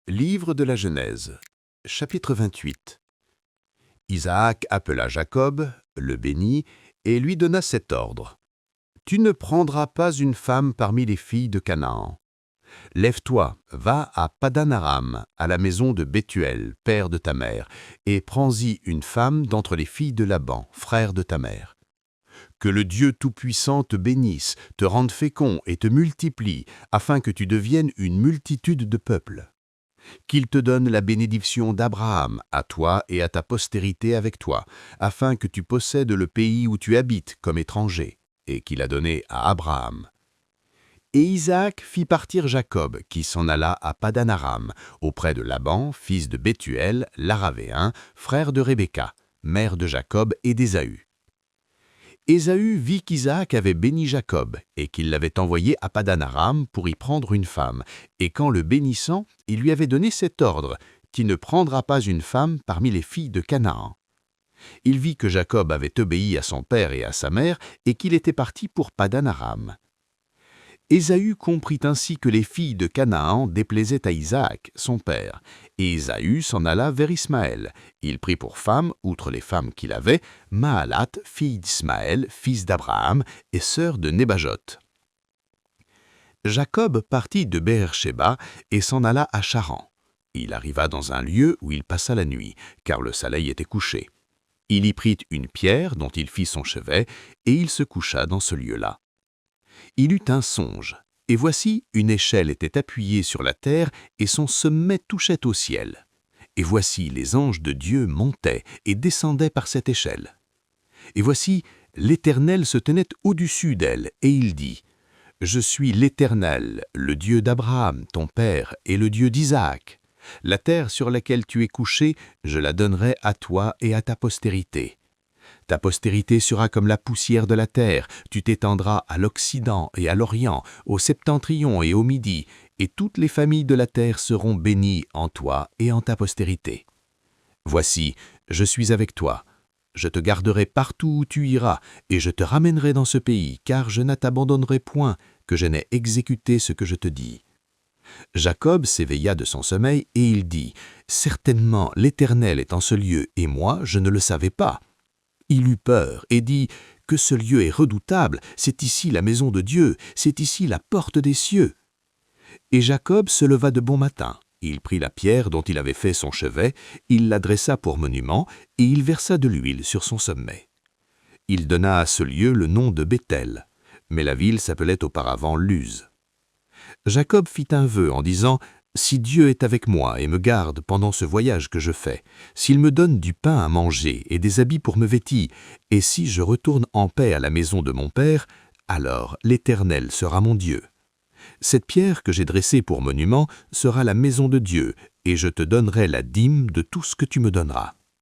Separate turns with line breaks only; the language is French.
Livre de la Genèse, chapitre 28. Isaac appela Jacob, le bénit, et lui donna cet ordre. « Tu ne prendras pas une femme parmi les filles de Canaan. Lève-toi, va à Padan-aram, à la maison de Bethuel, père de ta mère, et prends-y une femme d'entre les filles de Laban, frère de ta mère. Que le Dieu Tout-Puissant te bénisse, te rende fécond et te multiplie, afin que tu deviennes une multitude de peuples. Qu'il te donne la bénédiction d'Abraham, à toi et à ta postérité avec toi, afin que tu possèdes le pays où tu habites comme étranger, et qu'il a donné à Abraham. » Et Isaac fit partir Jacob, qui s'en alla à Padan-aram, auprès de Laban, fils de Bethuel, l'Aravéen, frère de Rebecca, mère de Jacob et d'Ésaü. Ésaü vit qu'Isaac avait béni Jacob et qu'il l'avait envoyé à Padan-aram pour y prendre une femme, et qu'en le bénissant, il lui avait donné cet ordre, qui ne prendra pas une femme parmi les filles de Canaan. Il vit que Jacob avait obéi à son père et à sa mère, et qu'il était parti pour Padan-aram. Ésaü comprit ainsi que les filles de Canaan déplaisaient à Isaac, son père, et Ésaü s'en alla vers Ismaël. Il prit pour femme, outre les femmes qu'il avait, Mahalat, fille d'Ismaël, fils d'Abraham, et sœur de Nébajot. Jacob partit de Beër-shéba et s'en alla à Charan. Il arriva dans un lieu où il passa la nuit, car le soleil était couché. Il y prit une pierre dont il fit son chevet, et il se coucha dans ce lieu-là. Il eut un songe, et voici une échelle était appuyée sur la terre et son sommet touchait au ciel. Et voici les anges de Dieu montaient et descendaient par cette échelle. Et voici l'Éternel se tenait au-dessus d'elle, et il dit : « Je suis l'Éternel, le Dieu d'Abraham, ton père, et le Dieu d'Isaac. La terre sur laquelle tu es couché, je la donnerai à toi et à ta postérité. Ta postérité sera comme la poussière de la terre, tu t'étendras à l'Occident et à l'Orient, au Septentrion et au Midi, et toutes les familles de la terre seront bénies en toi et en ta postérité. Voici, je suis avec toi. Je te garderai partout où tu iras, et je te ramènerai dans ce pays, car je ne t'abandonnerai point, que je n'ai exécuté ce que je te dis. » Jacob s'éveilla de son sommeil, et il dit : « Certainement l'Éternel est en ce lieu, et moi je ne le savais pas. » Il eut peur et dit : « Que ce lieu est redoutable, c'est ici la maison de Dieu, c'est ici la porte des cieux. » Et Jacob se leva de bon matin. Il prit la pierre dont il avait fait son chevet, il la dressa pour monument, et il versa de l'huile sur son sommet. Il donna à ce lieu le nom de Béthel, mais la ville s'appelait auparavant Luz. Jacob fit un vœu en disant : « Si Dieu est avec moi et me garde pendant ce voyage que je fais, s'il me donne du pain à manger et des habits pour me vêtir, et si je retourne en paix à la maison de mon père, alors l'Éternel sera mon Dieu. Cette pierre que j'ai dressée pour monument sera la maison de Dieu, et je te donnerai la dîme de tout ce que tu me donneras. »